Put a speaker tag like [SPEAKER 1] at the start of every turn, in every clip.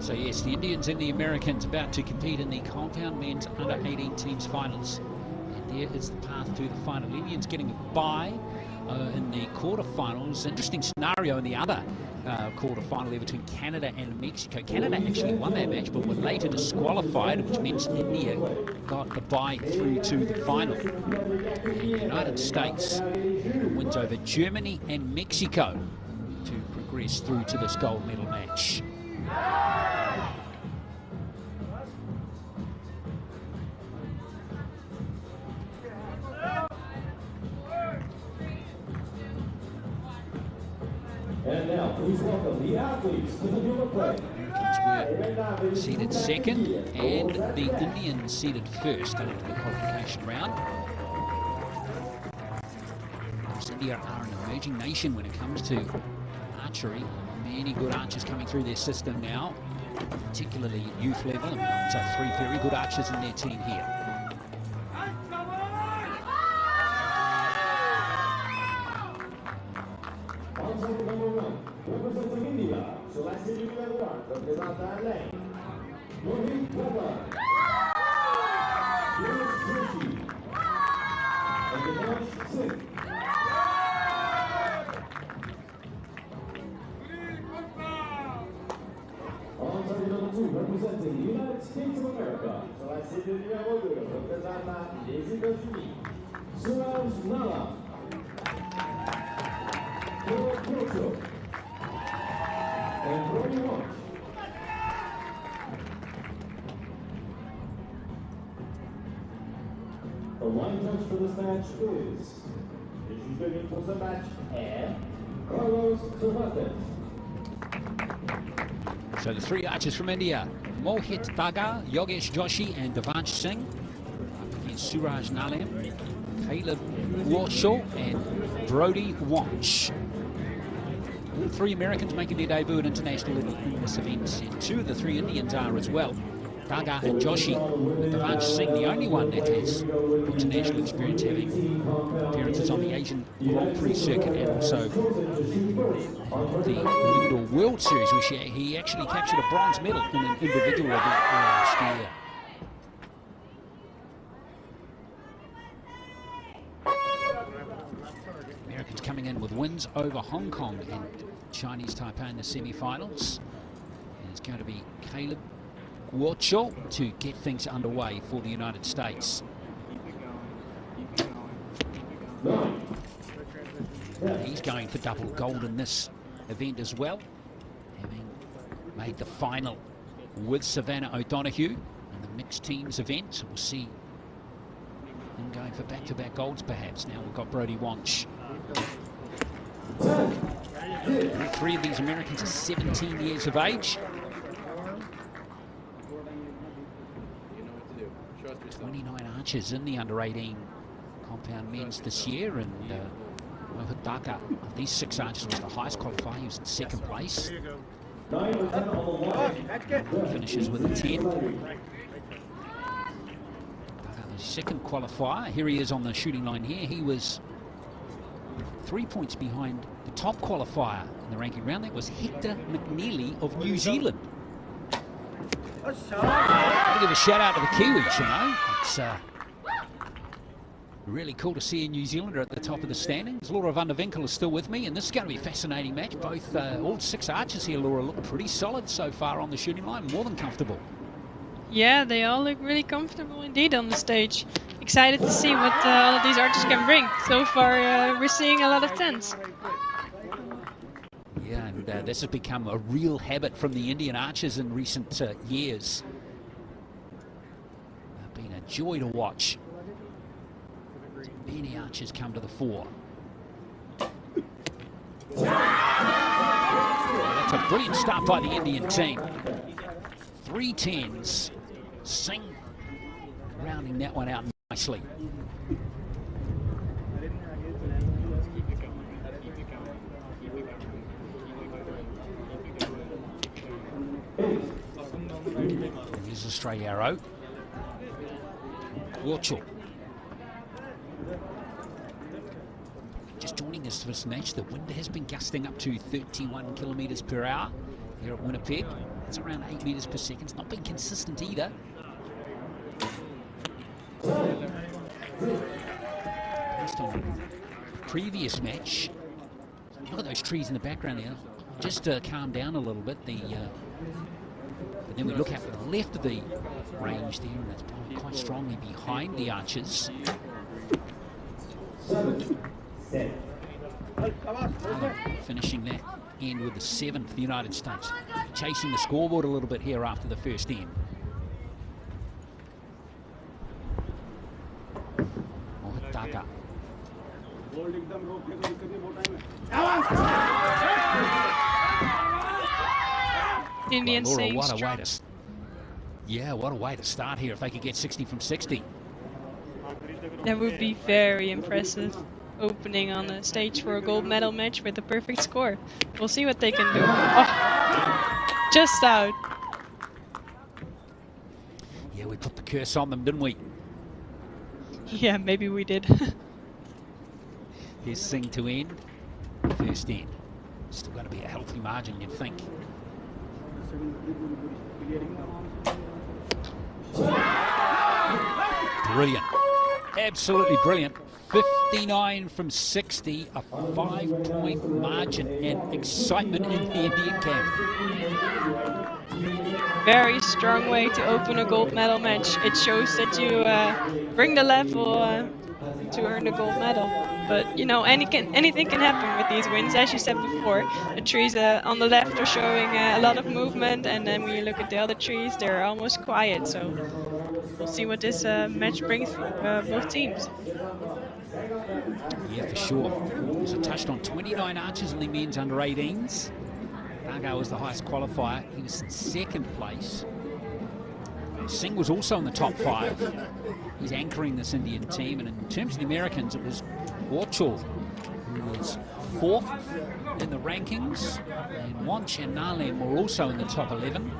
[SPEAKER 1] So yes, the Indians and the Americans about to compete in the compound men's under 18 teams finals. And there is the path to the final. Indians getting a bye in the quarterfinals. Interesting scenario in the other quarterfinal there between Canada and Mexico. Canada actually won that match, but were later disqualified, which means India got the bye through to the final. And the United States wins over Germany and Mexico to progress through to this gold medal match.
[SPEAKER 2] And now, please welcome the athletes to the field of play.
[SPEAKER 1] Americans were seeded second, and the Indians seeded first after the qualification round. India are an emerging nation when it comes to archery. Many good archers coming through their system now, particularly at youth level. And so 3 very good archers in their team here.
[SPEAKER 2] Representing India, Celeste Unilateral, representa lei. Rohit Weber. Yogesh Joshi. And Dinesh Singh. On target number 2, representing the United States of America, Celeste Unilateral, representa les États-Unis. Suraj Nala. And Brody Watch. The line judge for this match is le juge de ligne pour ce match est Carlos Cervantes.
[SPEAKER 1] So the 3 archers from India, Mohit Daga, Yogesh Joshi and Dinesh Singh, up against Suraj Nalam, Caleb Warshaw and Brody Watch. All 3 Americans making their debut at international in this event, and 2 of the 3 Indians are as well. Daga and Joshi, with Dinesh Singh the only one that has international experience, having appearances on the Asian Grand Prix circuit and also the Indoor World Series, which he actually captured a bronze medal in an individual event last year. Americans coming in with wins over Hong Kong and Chinese Taipei in the semi-finals. And it's going to be Caleb Warshaw to get things underway for the United States. He's going for double gold in this event as well, having made the final with Savannah O'Donoghue in the mixed teams event. We'll see him going for back-to-back golds perhaps. Now we've got Brody Watch. All 3 of these Americans are 17 years of age. 29 archers in the under-18 compound men's this year, and Mohit Daga of these 6 archers was the highest qualifier. He was in 2nd place. Finishes with a 10. Daga, the 2nd qualifier. Here he is on the shooting line here. He was 3 points behind the top qualifier in the ranking round. That was Hector McNeely of New Zealand. I'll give a shout out to the Kiwis, you know. It's really cool to see a New Zealander at the top of the standings. Laura van der Winkel is still with me, and this is going to be a fascinating match. Both, all 6 archers here, Laura, look pretty solid so far on the shooting line, more than comfortable.
[SPEAKER 3] Yeah, they all look really comfortable indeed on the stage. Excited to see what all of these archers can bring. So far, we're seeing a lot of 10s.
[SPEAKER 1] Yeah, and this has become a real habit from the Indian archers in recent years. It's been a joy to watch. Many archers come to the fore. That's a brilliant start by the Indian team. 3 10s. Singh rounding that one out nicely. Here's a straight arrow. Warshaw. Just joining us for this match, the wind has been gusting up to 31 kilometres per hour here at Winnipeg. It's around 8 meters per second. It's not been consistent either. Based on previous match, look at those trees in the background there. Just calm down a little bit. But then we look out to the left of the range there, and it's blowing quite strongly behind the archers. Finishing that end with the 7th for the United States. Chasing the scoreboard a little bit here after the first end. Mohitaka.
[SPEAKER 3] Indian
[SPEAKER 1] Laura,
[SPEAKER 3] saying
[SPEAKER 1] what a
[SPEAKER 3] strong.
[SPEAKER 1] way to, yeah, what a way to start here if they could get 60 from 60.
[SPEAKER 3] That would be very impressive. Opening on the stage for a gold medal match with a perfect score. We'll see what they can do. Oh, just out.
[SPEAKER 1] Yeah, we put the curse on them, didn't we?
[SPEAKER 3] Yeah, maybe we did.
[SPEAKER 1] Here's Singh to end. First end. Still going to be a healthy margin, you'd think. Brilliant. Absolutely brilliant. 59 from 60, a 5-point margin, and excitement in the Indian camp.
[SPEAKER 3] Very strong way to open a gold medal match. It shows that you bring the level to earn the gold medal. But you know, anything can happen with these wins. As you said before, the trees on the left are showing a lot of movement, and then when you look at the other trees, they're almost quiet. So we'll see what this match brings for both teams.
[SPEAKER 1] Yeah, for sure. As I touched on, 29 archers in the men's under 18s. Daga was the highest qualifier. He was in 2nd place. Singh was also in the top 5. He's anchoring this Indian team. And in terms of the Americans, it was Warchal who was 4th in the rankings. And Wanch and Nalem were also in the top 11.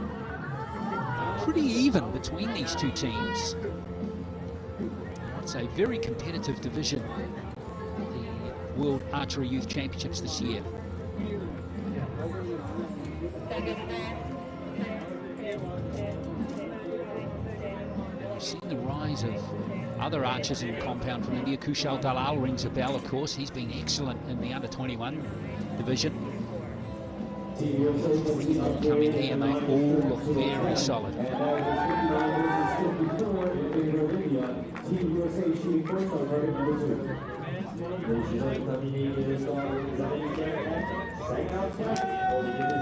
[SPEAKER 1] Pretty even between these two teams. It's a very competitive division, the World Archery Youth Championships this year. You've seen the rise of other archers in the compound from India. Kushal Dalal rings a bell, of course. He's been excellent in the under-21 division. 3 more coming here, and they all look very solid.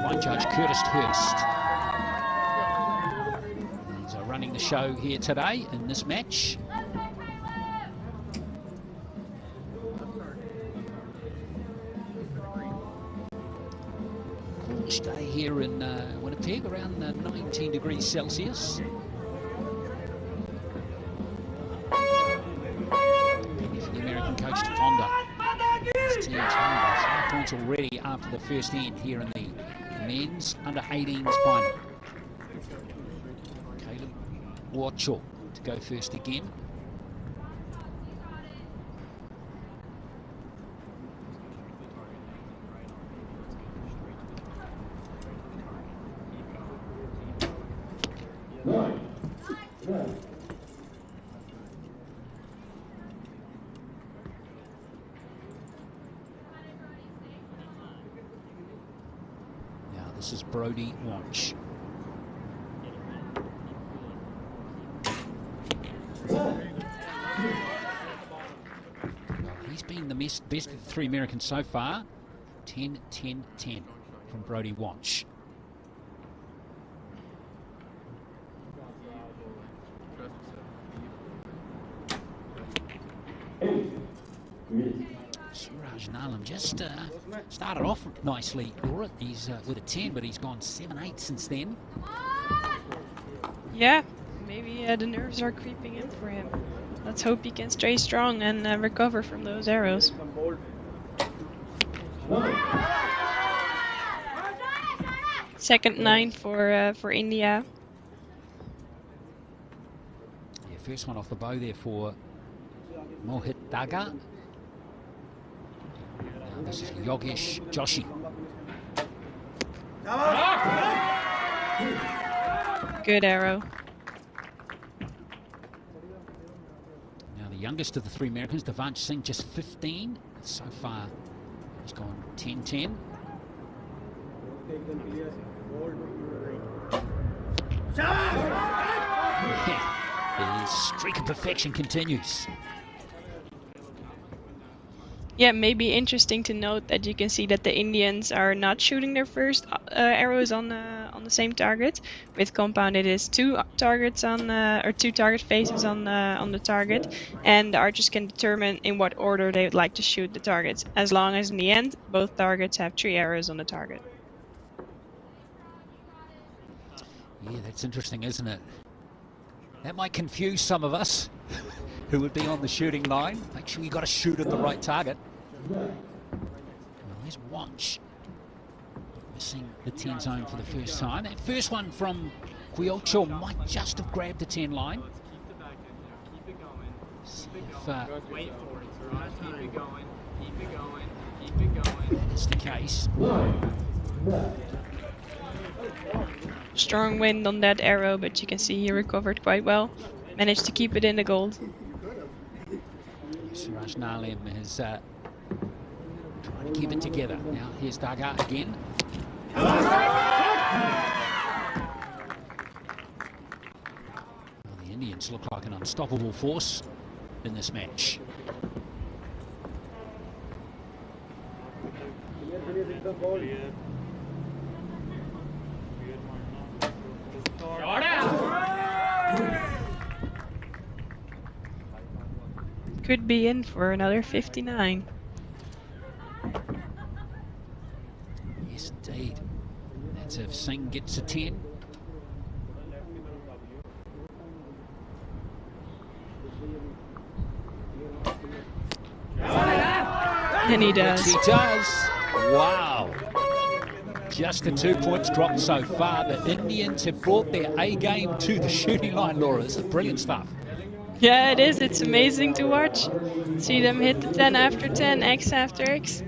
[SPEAKER 1] One judge, Curtis Hurst. He's running the show here today in this match. Coolish day here in Winnipeg, around 19 degrees Celsius. The American coach to Honda. His team's home by 5 points already after the first end here in the men's under 18s final. Caleb Warchal to go first again. This is Brody Wanch. Well, he's been the best of the 3 Americans so far. 10, 10, 10 from Brody Wanch. Suraj Nalam just started off nicely. He's with a 10, but he's gone 7-8 since then.
[SPEAKER 3] Yeah, maybe the nerves are creeping in for him. Let's hope he can stay strong and recover from those arrows. Second 9 for India.
[SPEAKER 1] Yeah, first one off the bow there for Mohitaka. This is Yogesh Joshi.
[SPEAKER 3] Good arrow.
[SPEAKER 1] Now the youngest of the three Americans, Devansh Singh, just 15. So far, he's gone 10-10. Yeah, his streak of perfection continues.
[SPEAKER 3] Yeah, maybe interesting to note that you can see that the Indians are not shooting their first arrows on the same target. With compound, it is 2 targets on or 2 target faces on the target, and the archers can determine in what order they would like to shoot the targets, as long as in the end both targets have 3 arrows on the target.
[SPEAKER 1] Yeah, that's interesting, isn't it? That might confuse some of us who would be on the shooting line. Make sure you got to shoot at the right target. Well, there's Wanch missing the 10 zone for the first time. That first one from Kyocho might just have grabbed the 10 line. See if
[SPEAKER 4] wait for it, Suraj. Keep it going. Keep it going. Keep it going.
[SPEAKER 1] that is the case.
[SPEAKER 3] Strong wind on that arrow, but you can see he recovered quite well. Managed to keep it in the gold.
[SPEAKER 1] Suraj Nalem is trying to keep it together. Now here's Daga again. Well, the Indians look like an unstoppable force in this match.
[SPEAKER 3] Could be in for another 59.
[SPEAKER 1] Yes, indeed. That's if Singh gets a 10.
[SPEAKER 3] And he does.
[SPEAKER 1] He does. Wow. Just the 2 points dropped so far. The Indians have brought their A game to the shooting line, Laura. This is brilliant stuff.
[SPEAKER 3] Yeah, it is. It's amazing to watch. See them hit the 10 after 10, X after X.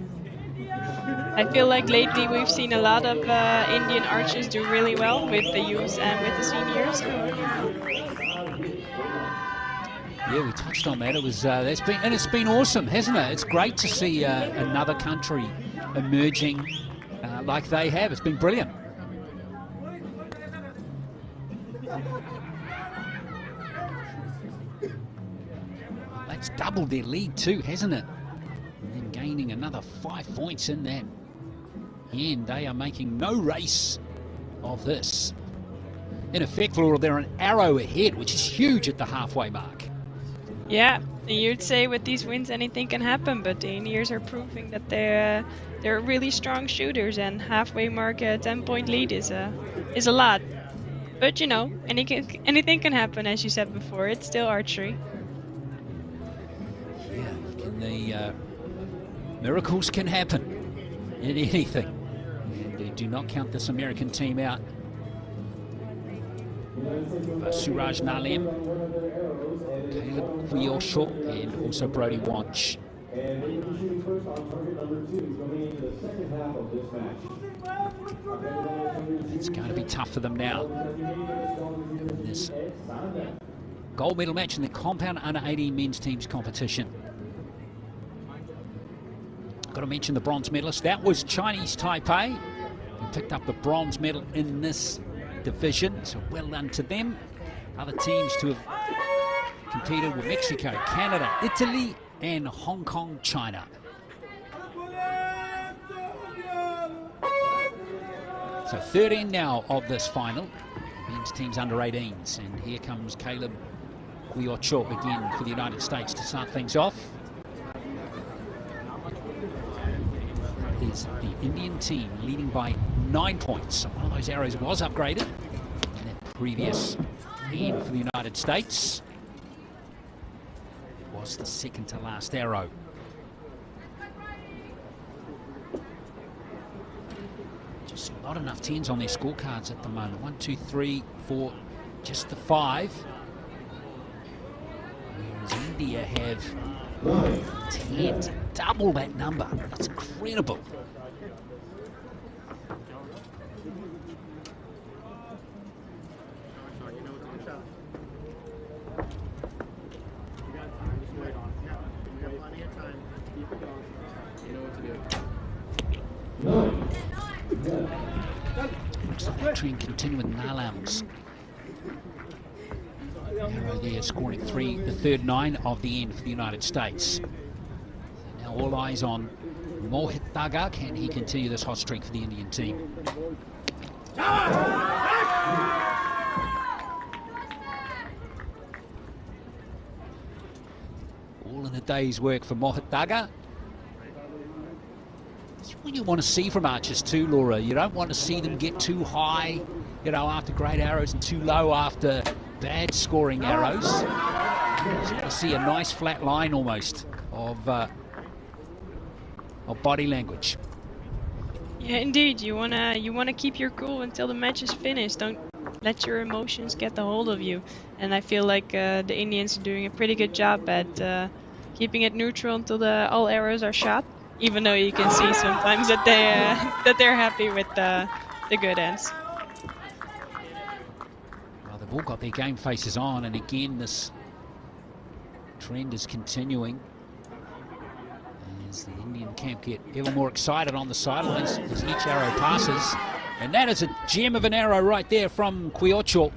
[SPEAKER 3] I feel like lately we've seen a lot of Indian archers do really well with the youths and with the seniors.
[SPEAKER 1] Yeah, we touched on that. It was it's been awesome, hasn't it? It's great to see another country emerging like they have. It's been brilliant. That's doubled their lead too, hasn't it? And then gaining another 5 points in that. And they are making no race of this. In effect, Laura, they're an arrow ahead, which is huge at the halfway mark.
[SPEAKER 3] Yeah, you'd say with these wins anything can happen, but the Indians are proving that they're really strong shooters, and halfway mark 10-point lead is a lot. But you know, anything can happen, as you said before. It's still archery.
[SPEAKER 1] Yeah, miracles can happen in anything, and they do not count this American team out. Suraj Nalem, Caleb Kyocho, and also Brody Wanch.
[SPEAKER 2] And we will be shooting first on target number 2 going into the second half of this match.
[SPEAKER 1] It's going to be tough for them now. This gold medal match in the compound under 18 men's teams competition. Got to mention the bronze medalist. That was Chinese Taipei, who picked up the bronze medal in this division. So well done to them. Other teams to have competed were Mexico, Canada, Italy, and Hong Kong, China. So 13 now of this final. Men's teams under 18s. And here comes Caleb Kyocho again for the United States to start things off. Is the Indian team leading by 9 points. So one of those arrows was upgraded in that previous end for the United States. It was the second to last arrow. Just not enough 10s on their scorecards at the moment. 1, 2, 3, 4, just the 5. Whereas India have 10, double that number. That's incredible.
[SPEAKER 5] shot. You got time. Just wait on it. Yeah. You got plenty of time. Keep it going. You know what to do.
[SPEAKER 1] Looks like that trend continuing with Nalam's arrow there, scoring the third 9 of the end for the United States. So now all eyes on Mohit Daga. Can he continue this hot streak for the Indian team? All in a day's work for Mohit Daga. That's what you want to see from archers too, Laura. You don't want to see them get too high, you know, after great arrows, and too low after bad scoring arrows. So you want to see a nice flat line almost of body language.
[SPEAKER 3] Yeah, indeed. You wanna keep your cool until the match is finished. Don't let your emotions get the hold of you. And I feel like the Indians are doing a pretty good job at keeping it neutral until all arrows are shot. Even though you can see sometimes that they're happy with the good ends.
[SPEAKER 1] Well, they've all got their game faces on, and again this trend is continuing as the Indian camp get ever more excited on the sidelines as each arrow passes. And that is a gem of an arrow right there from Quiocho.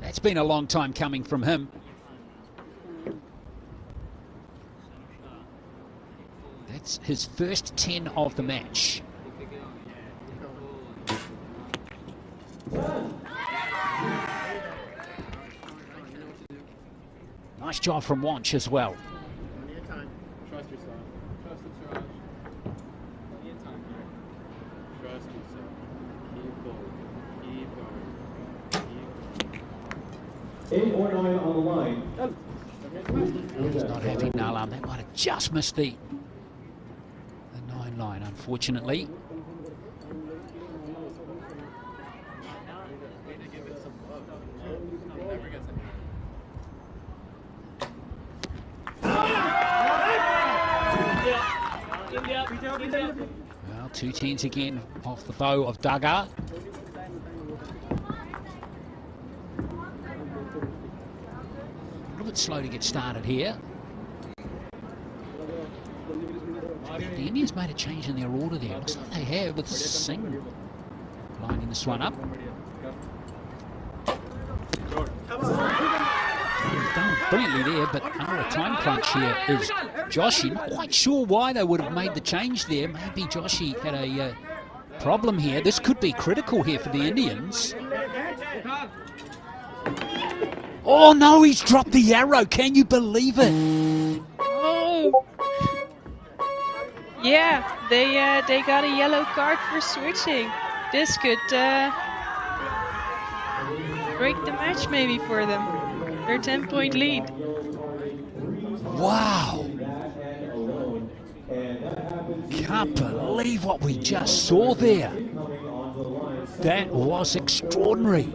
[SPEAKER 1] That's been a long time coming from him. That's his first 10 of the match. Nice job from Wanch as well.
[SPEAKER 5] Trust yourself. Trust it, Suraj. Plenty of time here. Trust yourself. Keep going. Keep going.
[SPEAKER 2] 8 or 9 on the line.
[SPEAKER 1] He's not happy, Nalam. That might have just missed the 9 line, unfortunately. Well, 2 10s again off the bow of Daga. A little bit slow to get started here. The Indians made a change in their order there. Looks like they have, with Singh lining this one up. He's done brilliantly there, but under a time crunch here is Joshi. Not quite sure why they would have made the change there. Maybe Joshi had a problem here. This could be critical here for the Indians. Oh no, he's dropped the arrow. Can you believe it?
[SPEAKER 3] Oh! Yeah, they got a yellow card for switching. This could break the match maybe for them. Their 10-point lead.
[SPEAKER 1] Wow! Can't believe what we just saw there. That was extraordinary.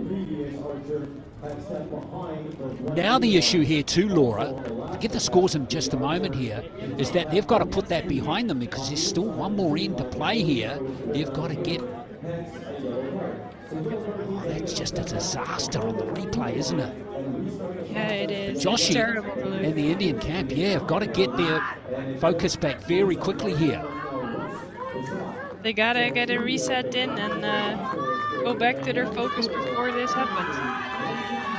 [SPEAKER 1] Now the issue here too, Laura, to get the scores in just a moment here, is that they've got to put that behind them because there's still one more end to play here. They've got to get... Oh, that's just a disaster on the replay, isn't it?
[SPEAKER 3] Yeah, it is.
[SPEAKER 1] Joshi and the Indian camp, yeah, have got to get their focus back very quickly here.
[SPEAKER 3] They gotta get a reset in and go back to their focus before this happens.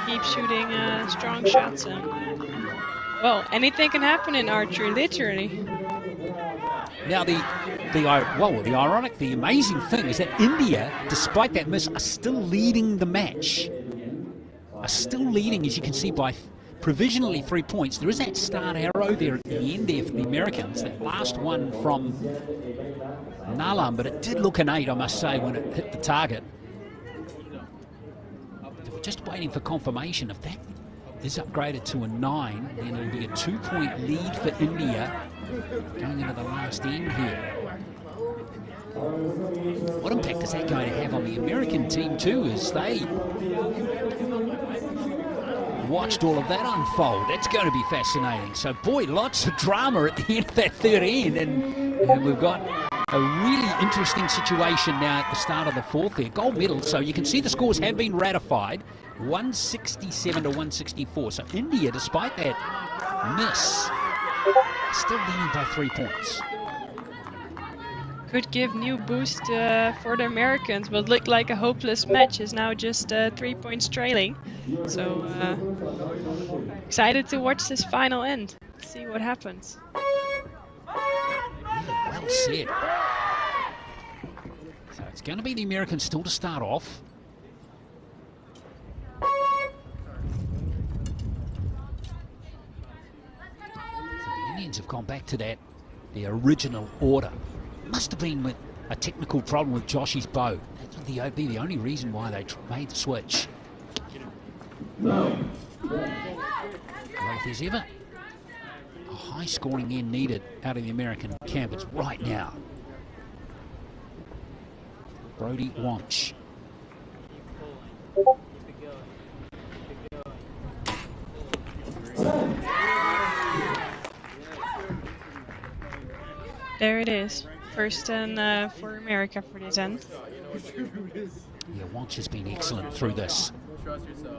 [SPEAKER 3] Keep shooting strong shots. Well, anything can happen in archery, literally.
[SPEAKER 1] Now the amazing thing is that India, despite that miss, are still leading the match. Are still leading, as you can see, by provisionally 3 points. There is that start arrow there at the end there for the Americans, that last one from Nalam, but it did look an 8, I must say, when it hit the target. They were just waiting for confirmation. If that is upgraded to a 9, then it'll be a 2-point lead for India going into the last end here. What impact is that going to have on the American team too, as they watched all of that unfold? That's going to be fascinating. So boy, lots of drama at the end of that third end, and we've got a really interesting situation now at the start of the fourth there. Gold medal, so you can see the scores have been ratified. 167 to 164. So India, despite that miss, still leading by 3 points.
[SPEAKER 3] Could give new boost for the Americans, but looked like a hopeless match is now just 3 points trailing. So excited to watch this final end. See what happens.
[SPEAKER 1] Yeah, well said. So it's going to be the Americans still to start off. So the Indians have gone back to the original order. Must have been with a technical problem with Joshy's bow. That would be the only reason why they made the switch. Well, if there's ever a high scoring end needed out of the American camp, it's right now. Brody Wanch.
[SPEAKER 3] There it is. First and for America for this end.
[SPEAKER 1] Yeah, Wanch has been excellent through this.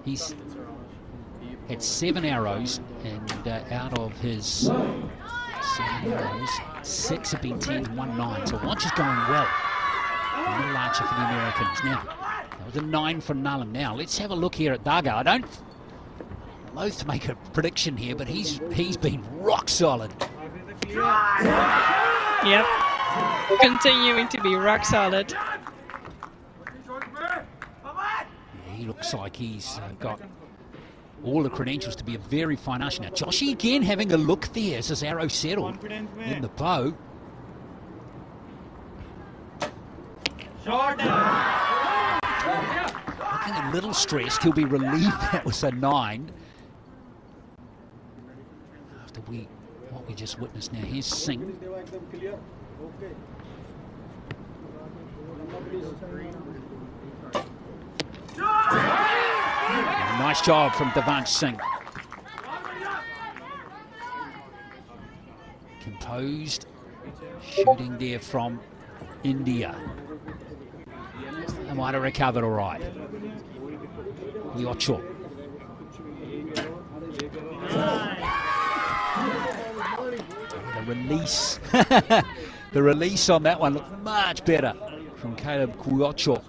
[SPEAKER 1] He's had 7 arrows, and out of his 7 arrows, 6 have been 10 and 1 9. So Wanch is going well. A little archer for the Americans. Now, that was a 9 for Nullum. Now, let's have a look here at Daga. I'm loath to make a prediction here, but he's been rock solid.
[SPEAKER 3] Yep. Continuing to be rock solid.
[SPEAKER 1] Yeah, he looks like he's got all the credentials to be a very fine archer. Now, Joshy again having a look there as his arrow settled in the bow. Looking a little stressed. He'll be relieved that was a 9. After what we just witnessed now. Here's Singh. Nice job from Devansh Singh. Composed shooting there from India. They might have recovered all right. U18. The release. The release on that one looked much better from Caleb U18.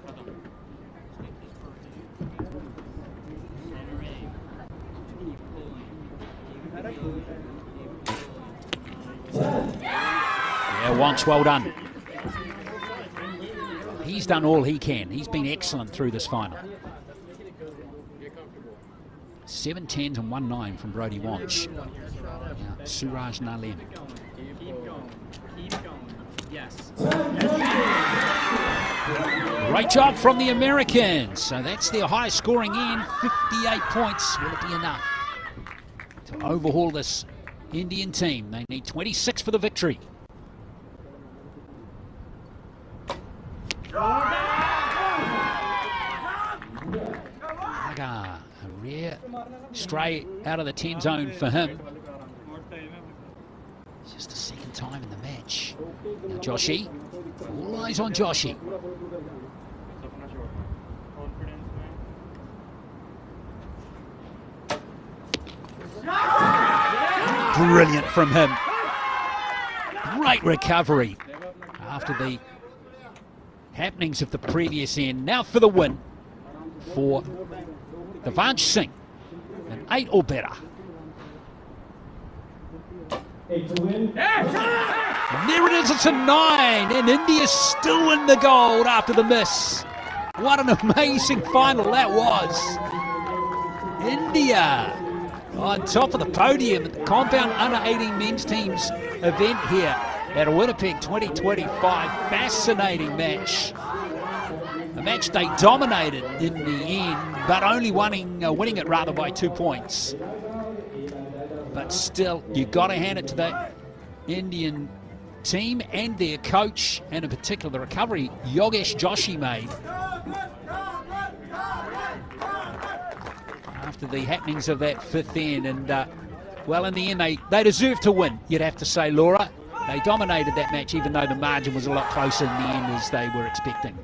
[SPEAKER 1] Yeah, Wanch, well done. He's done all he can. He's been excellent through this final. 7 10s and 1 9 from Brody Wanch. Now, Suraj Nalim.
[SPEAKER 4] Keep going. Yes.
[SPEAKER 1] Great job from the Americans. So that's their highest scoring end, 58 points. Will it be enough to overhaul this Indian team? They need 26 for the victory. Aga, a rare stray out of the 10 zone for him. It's just the second time in the match. Now Joshy, all eyes on Joshy. Brilliant from him. Great recovery after the happenings of the previous end. Now for the win for Devansh Singh, an 8 or better.
[SPEAKER 2] To win.
[SPEAKER 1] And there it is, it's a 9, and India's still in the gold after the miss. What an amazing final that was. India on top of the podium at the Compound Under-18 Men's Teams event here at Winnipeg 2025. Fascinating match. A match they dominated in the end, but only winning it rather by 2 points. But still, you've got to hand it to the Indian team and their coach, and in particular the recovery Yogesh Joshi made after the happenings of that 5th end. And well, in the end, they deserve to win, you'd have to say, Laura. they dominated that match, even though the margin was a lot closer in the end as they were expecting.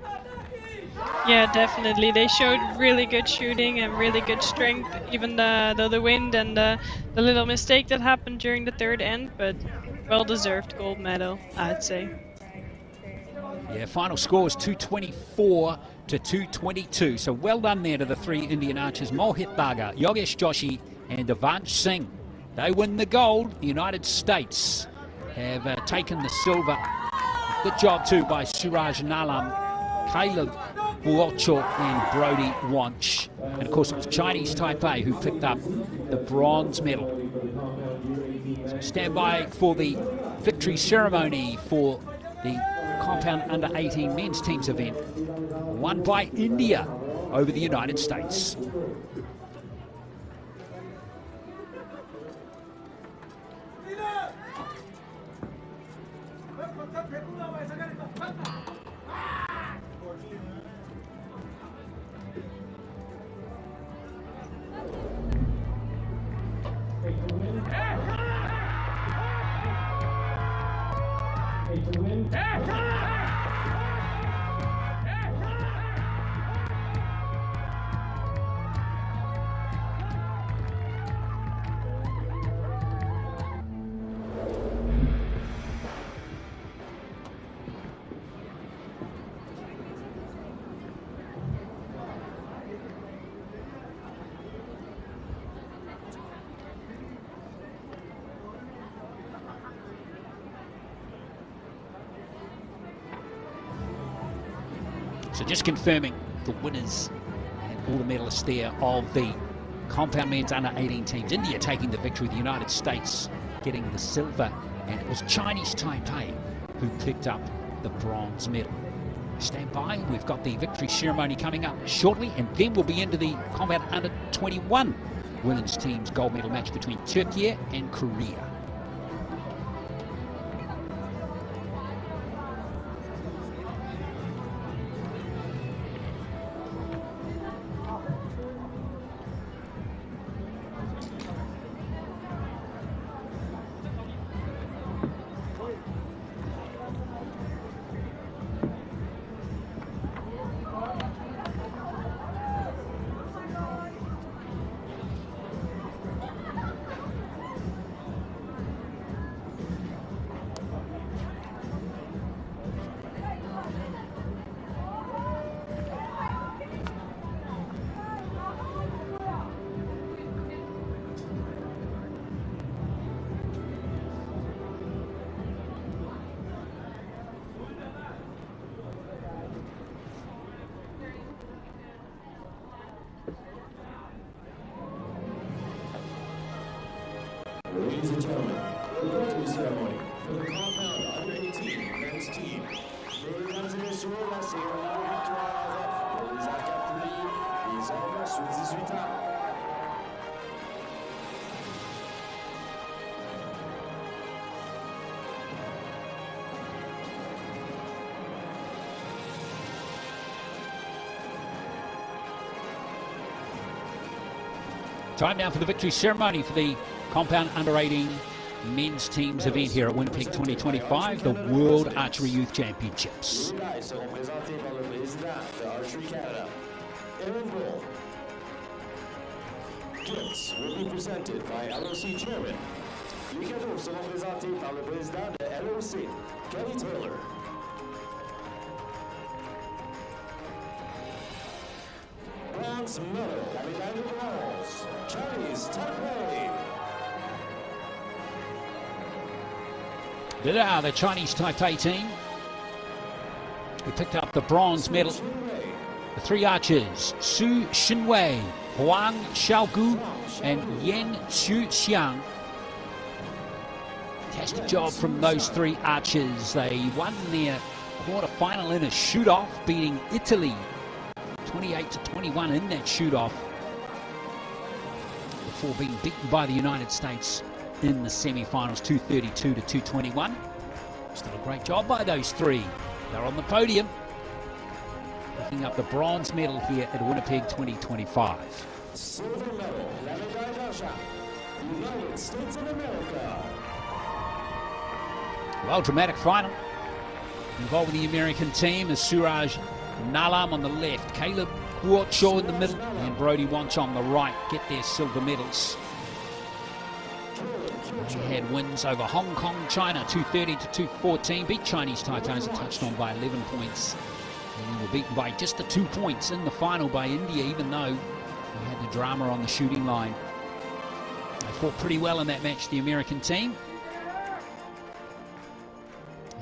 [SPEAKER 3] Yeah, definitely. They showed really good shooting and really good strength, even though the wind and the little mistake that happened during the third end, but well-deserved gold medal, I'd say.
[SPEAKER 1] Yeah, final score is 224 to 222. So well done there to the three Indian archers, Mohit Daga, Yogesh Joshi and Devansh Singh. They win the gold. The United States have taken the silver. Good job too by Suraj Nalam, Caleb Buocho and Brody Wanch. And of course it was Chinese Taipei who picked up the bronze medal. So stand by for the victory ceremony for the compound under 18 men's teams event, won by India over the United States. So just confirming the winners and all the medalists there of the compound men's under 18 teams. India taking the victory, the United States getting the silver, and it was Chinese Taipei who picked up the bronze medal. Stand by, we've got the victory ceremony coming up shortly, and then we'll be into the compound under 21 women's teams gold medal match between Turkey and Korea.
[SPEAKER 2] Ladies and gentlemen, the victory ceremony for the compound under 18 men's team. Mesdames et messieurs, la cérémonie victoire pour les academies des hommes sous 18 ans.
[SPEAKER 1] Time now for the victory ceremony for the compound under 18 men's teams event here at Winnipeg 2025, the World Archery Youth Championships.
[SPEAKER 2] Gifts will be presented by LOC Chairman. Les cadeaux seront présentés par le président de LOC, Kelly Taylor. Bronze medal, la médaille de bronze, Chinese Taipei.
[SPEAKER 1] There are the Chinese Taipei team who picked up the bronze medal. The three archers, Su Xinwei, Huang Xiaogu, and Yan Xiang. Fantastic job from those three archers. They won their quarter-final in a shoot-off, beating Italy 28-21 in that shoot-off before being beaten by the United States in the semi-finals, 232-221. Still a great job by those three. They're on the podium, picking up the bronze medal here at Winnipeg 2025.
[SPEAKER 2] Silver medal, la médaille d'argent, United States of America.
[SPEAKER 1] Well, dramatic final. Involving the American team is Suraj Nalam on the left, Caleb Shaw in the middle, and Brody Wanch on the right get their silver medals. They had wins over Hong Kong, China, 230 to 214. Beat Chinese Titans, touched on by 11 points. And they were beaten by just the 2 points in the final by India, even though they had the drama on the shooting line. They fought pretty well in that match, the American team.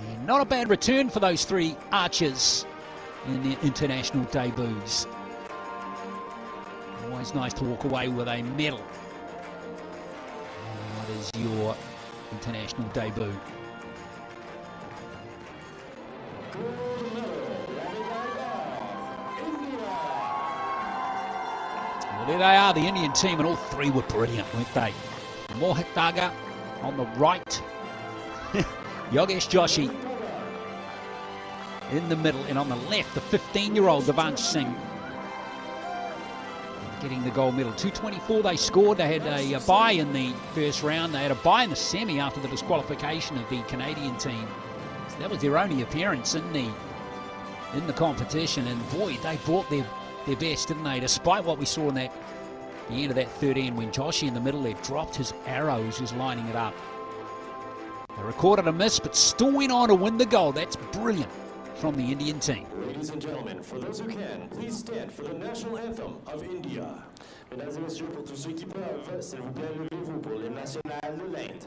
[SPEAKER 1] And not a bad return for those three archers in their international debuts. Always nice to walk away with a medal. What is your international debut? Well, there they are, the Indian team, and all three were brilliant, weren't they? Mohit Daga on the right, Yogesh Joshi in the middle, and on the left, the 15-year-old Devansh Singh getting the gold medal. 224 they scored. They had a bye in the first round. They had a bye in the semi after the disqualification of the Canadian team. So that was their only appearance in the competition, and boy, they brought their best, didn't they? Despite what we saw in the end of that third end, when Joshi in the middle there dropped his arrows, was lining it up. They recorded a miss, but still went on to win the gold. That's brilliant from the Indian team.
[SPEAKER 2] Ladies and gentlemen, for those who can, please stand for the national anthem of India. Mesdames et messieurs, pour tous ceux qui peuvent, s'il vous plaît, levez-vous pour l'hymne national de l'Inde.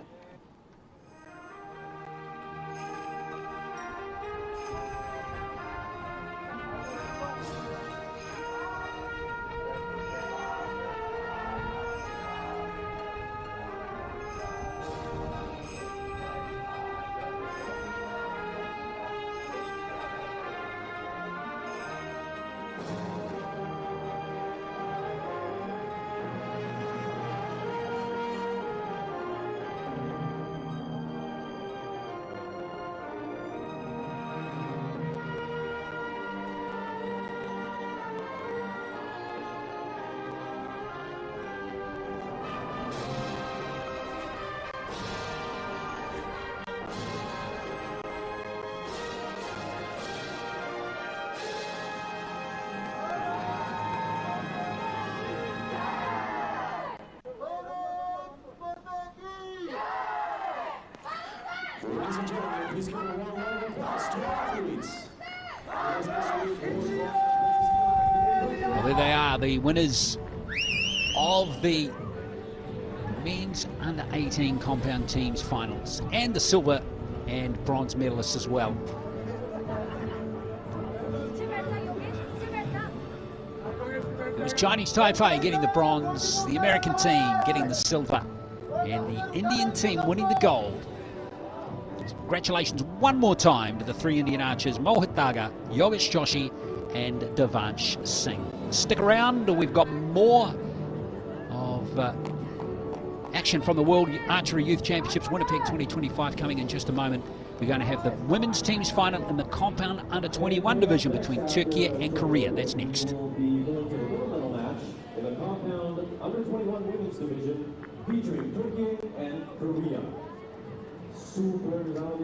[SPEAKER 2] Ladies and gentlemen, please give a warm round of applause to our athletes.
[SPEAKER 1] Well, there they are, the winners of the men's under 18 compound teams finals, and the silver and bronze medalists as well. It was Chinese Taipei getting the bronze, the American team getting the silver, and the Indian team winning the gold. Congratulations one more time to the three Indian archers, Mohit Daga, Yogesh Joshi, and Devansh Singh. Stick around, we've got more of action from the World Archery Youth Championships Winnipeg 2025 coming in just a moment. We're going to have the women's teams final in the compound under 21 division between Turkey and Korea. That's next.
[SPEAKER 6] Will be going to the gold medal match in the compound under 21 women's division featuring Turkey and Korea. Super round